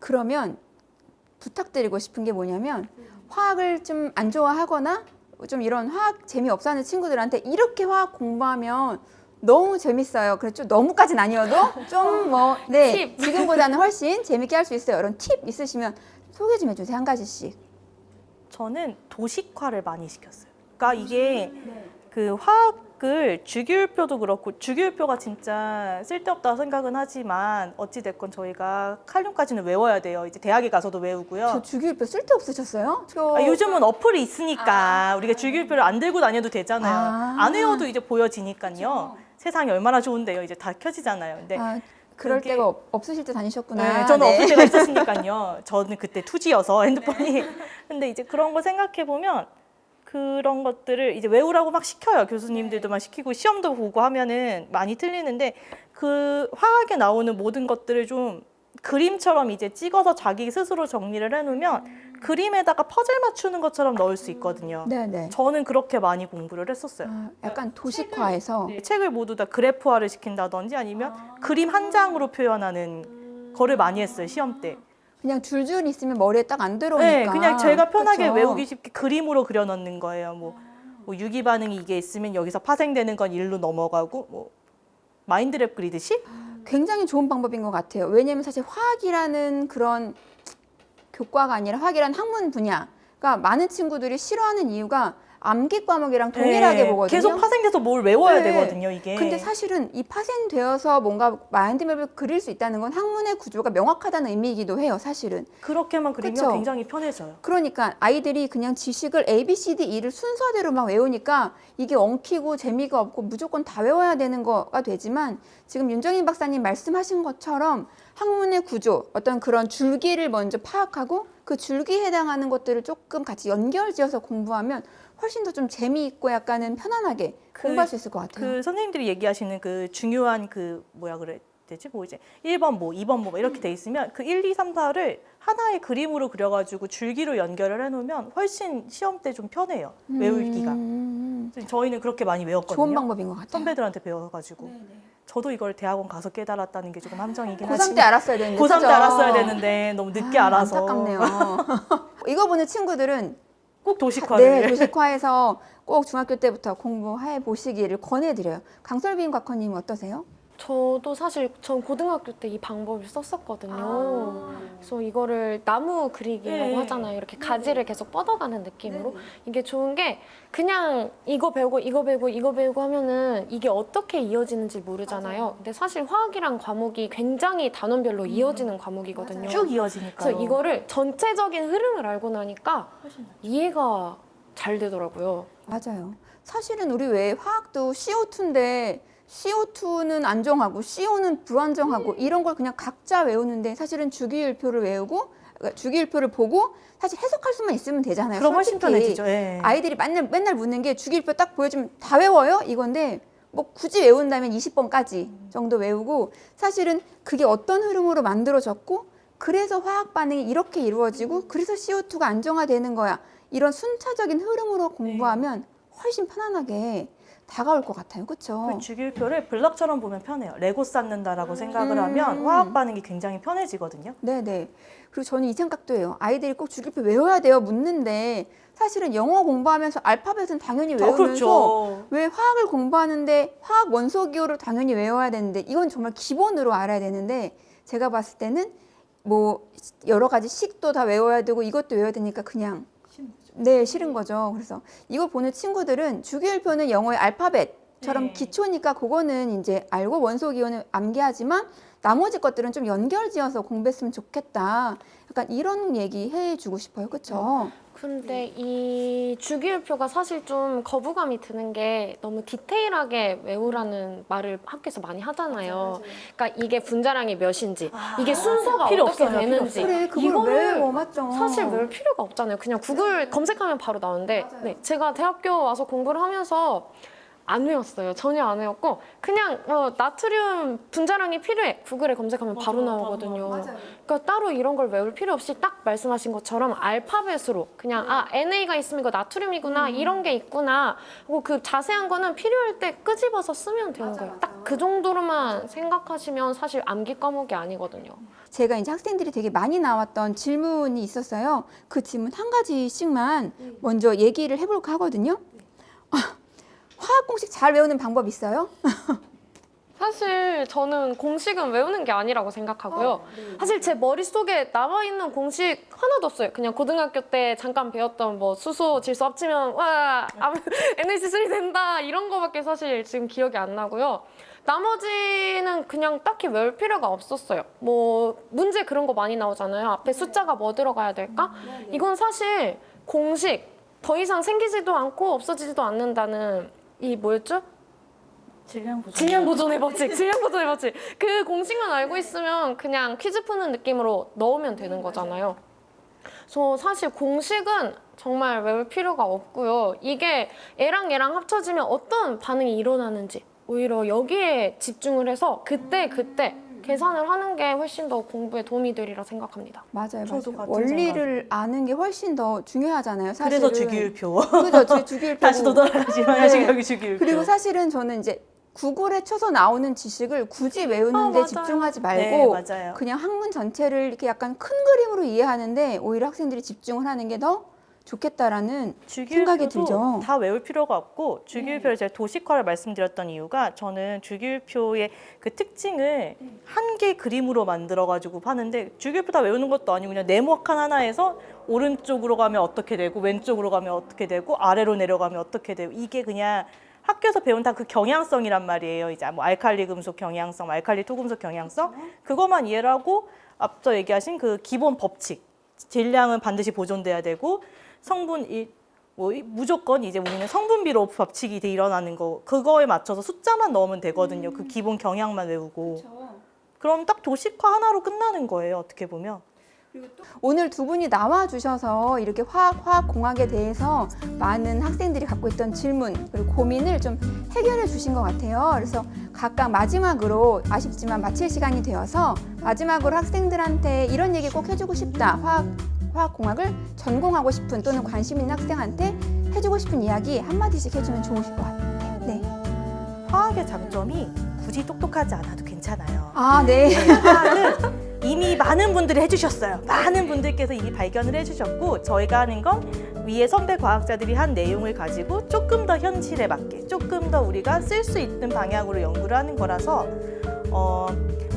그러면 부탁드리고 싶은 게 뭐냐면 화학을 좀 안 좋아하거나 좀 이런 화학 재미없어 하는 친구들한테 이렇게 화학 공부하면 너무 재밌어요. 그래 좀 너무까지는 아니어도 좀 뭐 네 지금보다는 훨씬 재밌게 할 수 있어요. 이런 팁 있으시면 소개 좀 해주세요. 한 가지씩. 저는 도식화를 많이 시켰어요. 그러니까 이게 그 화학을 주기율표도 그렇고 주기율표가 진짜 쓸데없다고 생각은 하지만 어찌됐건 저희가 칼륨까지는 외워야 돼요. 이제 대학에 가서도 외우고요. 저 주기율표 쓸데없으셨어요? 요즘은 어플이 있으니까 우리가 주기율표를 안 들고 다녀도 되잖아요. 안 외워도 이제 보여지니까요. 세상이 얼마나 좋은데요. 이제 다 켜지잖아요. 근데 그럴 그게- 때가 없으실 때 다니셨구나. 네, 저는 없을 때가 있었으니까요. 저는 그때 2G여서 핸드폰이. 근데 이제 그런 거 생각해 보면 그런 것들을 이제 외우라고 막 시켜요. 교수님들도 막 시키고 시험도 보고 하면은 많이 틀리는데 그 화학에 나오는 모든 것들을 좀 그림처럼 이제 찍어서 자기 스스로 정리를 해놓으면 그림에다가 퍼즐 맞추는 것처럼 넣을 수 있거든요. 네네. 저는 그렇게 많이 공부를 했었어요. 약간 도식화해서. 책을 모두 다 그래프화를 시킨다든지 아니면 그림 한 장으로 표현하는 거를 많이 했어요. 시험 때. 그냥 줄줄 있으면 머리에 딱 안 들어오니까. 네, 그냥 제가 편하게 그쵸? 외우기 쉽게 그림으로 그려 넣는 거예요. 뭐 유기 반응이 이게 있으면 여기서 파생되는 건 일로 넘어가고 뭐 마인드랩 그리듯이 굉장히 좋은 방법인 것 같아요. 왜냐면 사실 화학이라는 그런 교과가 아니라 화학이라는 학문 분야가 많은 친구들이 싫어하는 이유가 암기 과목이랑 동일하게 네, 보거든요. 계속 파생돼서 뭘 외워야 네. 되거든요, 이게. 근데 사실은 이 파생되어서 뭔가 마인드맵을 그릴 수 있다는 건 학문의 구조가 명확하다는 의미이기도 해요, 사실은. 그렇게만 그리면 그쵸? 굉장히 편해져요. 그러니까 아이들이 그냥 지식을 A, B, C, D, E를 순서대로 막 외우니까 이게 엉키고 재미가 없고 무조건 다 외워야 되는 거가 되지만 지금 윤정인 박사님 말씀하신 것처럼 학문의 구조, 어떤 그런 줄기를 먼저 파악하고 그 줄기에 해당하는 것들을 조금 같이 연결지어서 공부하면 훨씬 더 좀 재미있고 약간은 편안하게 공부할 수 있을 것 같아요. 그 선생님들이 얘기하시는 그 중요한 그 뭐야 그래 되지? 뭐 이제 1번 뭐, 2번 뭐 이렇게 돼 있으면 그 1, 2, 3, 4를 하나의 그림으로 그려가지고 줄기로 연결을 해놓으면 훨씬 시험 때 좀 편해요. 외우기가. 저희는 그렇게 많이 외웠거든요. 좋은 방법인 것 같아요. 선배들한테 배워가지고. 저도 이걸 대학원 가서 깨달았다는 게 조금 함정이긴 고3 하지만 때 알았어야 되는데. 고3 때 그죠? 알았어야 되는데 너무 늦게 알아서 안타깝네요. 이거 보는 친구들은 꼭 도식화를 네, 도식화해서 꼭 중학교 때부터 공부해 보시기를 권해드려요. 강설빈 과커님 어떠세요? 저도 사실 전 고등학교 때 이 방법을 썼었거든요. 그래서 이거를 나무 그리기라고 네. 하잖아요. 이렇게 가지를 계속 뻗어가는 느낌으로. 이게 좋은 게 그냥 이거 배우고 이거 배우고 이거 배우고 하면은 이게 어떻게 이어지는지 모르잖아요. 근데 사실 화학이란 과목이 굉장히 단원별로 이어지는 과목이거든요. 쭉 이어지니까요. 그래서 이거를 전체적인 흐름을 알고 나니까 이해가 잘 되더라고요. 맞아요. 사실은 우리 왜 화학도 CO2인데 CO2는 안정하고 CO는 불안정하고 이런 걸 그냥 각자 외우는데 사실은 주기율표를 외우고 그러니까 주기율표를 보고 사실 해석할 수만 있으면 되잖아요. 그럼 훨씬 솔직히 편해지죠. 예. 아이들이 맨날 묻는 게 주기율표 딱 보여주면 다 외워요? 이건데 뭐 굳이 외운다면 20번까지 정도 외우고 사실은 그게 어떤 흐름으로 만들어졌고 그래서 화학 반응이 이렇게 이루어지고 그래서 CO2가 안정화되는 거야. 이런 순차적인 흐름으로 공부하면 훨씬 편안하게 다가올 것 같아요. 그렇죠? 그 주기율표를 블럭처럼 보면 편해요. 레고 쌓는다라고 생각을 하면 화학 반응이 굉장히 편해지거든요. 네네. 그리고 저는 이 생각도 해요. 아이들이 꼭 주기율표 외워야 돼요. 묻는데 사실은 영어 공부하면서 알파벳은 당연히 외우면서 그렇죠. 왜 화학을 공부하는데 화학 원소 기호를 당연히 외워야 되는데 이건 정말 기본으로 알아야 되는데 제가 봤을 때는 뭐 여러 가지 식도 다 외워야 되고 이것도 외워야 되니까 그냥 네, 싫은 거죠. 그래서 이걸 보는 친구들은 주기율표는 영어의 알파벳처럼 네. 기초니까 그거는 이제 알고 원소 기호는 암기하지만 나머지 것들은 좀 연결지어서 공부했으면 좋겠다. 약간 이런 얘기 해주고 싶어요. 그렇죠? 근데 이 주기율표가 사실 좀 거부감이 드는 게 너무 디테일하게 외우라는 말을 학교에서 많이 하잖아요. 그러니까 이게 분자량이 몇인지, 이게 순서가 필요 어떻게 없어요. 필요 되는지. 없어요. 그래, 그걸 이거를 왜 뭐 맞죠? 사실 외울 필요가 없잖아요. 그냥 구글 검색하면 바로 나오는데 네, 제가 대학교 와서 공부를 하면서 안 외웠어요. 전혀 안 외웠고 그냥 나트륨 분자량이 필요해. 구글에 검색하면 바로 나오거든요. 그러니까 따로 이런 걸 외울 필요 없이 딱 말씀하신 것처럼 알파벳으로 그냥 NA가 있으면 이거 나트륨이구나 이런 게 있구나 하고 그 자세한 거는 필요할 때 끄집어서 쓰면 되는 거예요. 딱 그 정도로만 생각하시면 사실 암기 과목이 아니거든요. 제가 이제 학생들이 되게 많이 나왔던 질문이 있었어요. 그 질문 한 가지씩만 먼저 얘기를 해볼까 하거든요. 화학 공식 잘 외우는 방법 있어요? 사실 저는 공식은 외우는 게 아니라고 생각하고요. 사실 제 머릿속에 남아있는 공식 하나도 없어요. 그냥 고등학교 때 잠깐 배웠던 뭐 수소, 질소 합치면 와 NaC3 된다 이런 거밖에 사실 지금 기억이 안 나고요. 나머지는 그냥 딱히 외울 필요가 없었어요. 뭐 문제 그런 거 많이 나오잖아요. 앞에 숫자가 뭐 들어가야 될까? 이건 사실 공식 더 이상 생기지도 않고 없어지지도 않는다는 이 뭐였죠? 질량 보존의 법칙. 그 공식만 알고 있으면 그냥 퀴즈 푸는 느낌으로 넣으면 되는 거잖아요. 그래서 사실 공식은 정말 외울 필요가 없고요. 이게 얘랑 얘랑 합쳐지면 어떤 반응이 일어나는지 오히려 여기에 집중을 해서 그때 계산을 하는 게 훨씬 더 공부에 도움이 되리라 생각합니다. 맞아요. 저도 맞아요. 같은 원리를 아는 게 훨씬 더 중요하잖아요. 사실은. 그래서 주기율표. 그죠. 주기율표. 다시 돌아가지만 네. 여기 주기율표. 그리고 사실은 저는 이제 구글에 쳐서 나오는 지식을 굳이 외우는데 맞아요. 집중하지 네, 말고 맞아요. 그냥 한문 전체를 이렇게 약간 큰 그림으로 이해하는데 오히려 학생들이 집중을 하는 게 더 좋겠다라는 생각이 들죠. 주기율표도 다 외울 필요가 없고 주기율표를 제가 도식화를 말씀드렸던 이유가 저는 주기율표의 그 특징을 한 개 그림으로 만들어가지고 파는데 주기율표 다 외우는 것도 아니고 그냥 네모 칸 하나에서 오른쪽으로 가면 어떻게 되고 왼쪽으로 가면 어떻게 되고 아래로 내려가면 어떻게 되고 이게 그냥 학교에서 배운 다 그 경향성이란 말이에요. 이제 뭐 알칼리 금속 경향성, 알칼리 토금속 경향성 그것만 이해를 하고 앞서 얘기하신 그 기본 법칙 질량은 반드시 보존돼야 되고 성분 무조건 이제 우리는 성분비로 법칙이 일어나는 거 그거에 맞춰서 숫자만 넣으면 되거든요. 그 기본 경향만 외우고 그럼 딱 도식화 하나로 끝나는 거예요. 어떻게 보면. 오늘 두 분이 나와 주셔서 이렇게 화학공학에 대해서 많은 학생들이 갖고 있던 질문 그리고 고민을 좀 해결해 주신 것 같아요. 그래서 각각 마지막으로 아쉽지만 마칠 시간이 되어서 마지막으로 학생들한테 이런 얘기 꼭 해주고 싶다. 화학공학을 전공하고 싶은 또는 관심 있는 학생한테 해주고 싶은 이야기 한마디씩 해주면 좋으실 것 같아요. 네. 화학의 장점이 굳이 똑똑하지 않아도 괜찮아요. 아, 네. 화학은 이미 많은 분들이 해주셨어요. 많은 분들께서 이미 발견을 해주셨고 저희가 하는 건 위에 선배 과학자들이 한 내용을 가지고 조금 더 현실에 맞게 조금 더 우리가 쓸 수 있는 방향으로 연구를 하는 거라서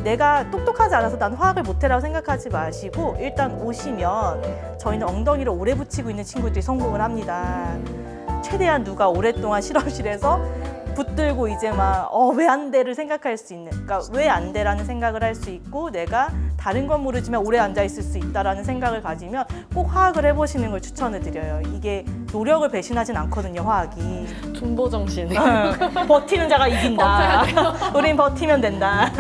내가 똑똑하지 않아서 난 화학을 못해라고 생각하지 마시고 일단 오시면 저희는 엉덩이를 오래 붙이고 있는 친구들이 성공을 합니다. 최대한 누가 오랫동안 실험실에서 붙들고 이제 막 왜 안 돼를 생각할 수 있는 그러니까 왜 안 돼라는 생각을 할 수 있고 내가 다른 건 모르지만 오래 앉아 있을 수 있다라는 생각을 가지면 꼭 화학을 해보시는 걸 추천을 드려요. 이게 노력을 배신하진 않거든요. 화학이 존버 정신. 버티는 자가 이긴다. 우린 버티면 된다.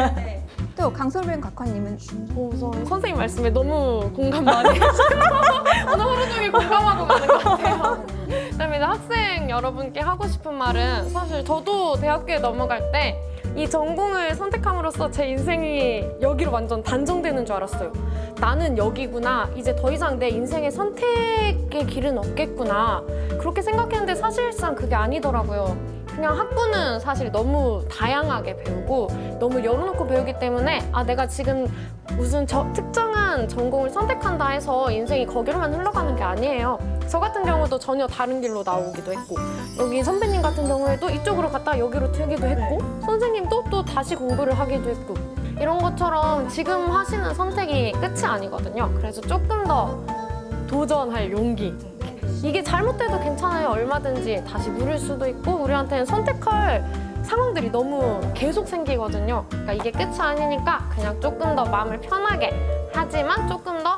또 강솔빈 각화님은 우선 선생님 말씀에 너무 공감 많이 해주고 오늘 하루 종일 공감하고 가는 것 같아요. 그다음에 학생 여러분께 하고 싶은 말은 사실 저도 대학교에 넘어갈 때 이 전공을 선택함으로써 제 인생이 여기로 완전 단정되는 줄 알았어요. 나는 여기구나. 이제 더 이상 내 인생의 선택의 길은 없겠구나. 그렇게 생각했는데 사실상 그게 아니더라고요. 그냥 학부는 사실 너무 다양하게 배우고 너무 열어놓고 배우기 때문에 내가 지금 무슨 특정한 전공을 선택한다 해서 인생이 거기로만 흘러가는 게 아니에요. 저 같은 경우도 전혀 다른 길로 나오기도 했고 여기 선배님 같은 경우에도 이쪽으로 갔다 여기로 튀기도 했고 선생님도 또 다시 공부를 하기도 했고 이런 것처럼 지금 하시는 선택이 끝이 아니거든요. 그래서 조금 더 도전할 용기 이게 잘못돼도 괜찮아요. 얼마든지 다시 물을 수도 있고 우리한테는 선택할 상황들이 너무 계속 생기거든요. 그러니까 이게 끝이 아니니까 그냥 조금 더 마음을 편하게 하지만 조금 더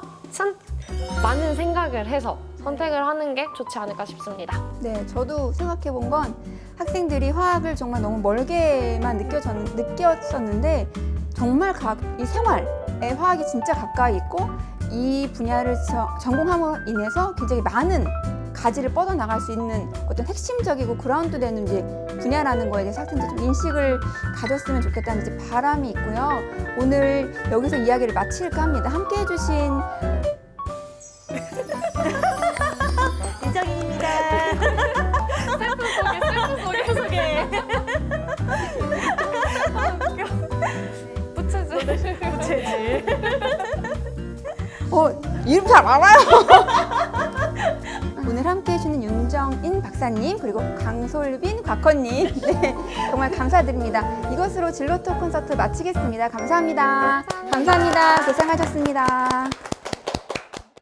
많은 생각을 해서 선택을 하는 게 좋지 않을까 싶습니다. 네, 저도 생각해 본 건 학생들이 화학을 정말 너무 멀게만 느꼈었는데 정말 이 생활에 화학이 진짜 가까이 있고 이 분야를 전공함으로 인해서 굉장히 많은 가지를 뻗어나갈 수 있는 어떤 핵심적이고 그라운드 되는 이제 분야라는 거에 대해서 학생들 좀 인식을 가졌으면 좋겠다는 이제 바람이 있고요. 오늘 여기서 이야기를 마칠까 합니다. 함께 해주신 인정입니다. 셀프 소개. 부채질. 이름 잘 알아요. 오늘 함께 해주시는 윤정인 박사님 그리고 강솔빈 곽헌님 네, 정말 감사드립니다. 이것으로 진로톡 콘서트 마치겠습니다. 감사합니다. 감사합니다. 고생하셨습니다.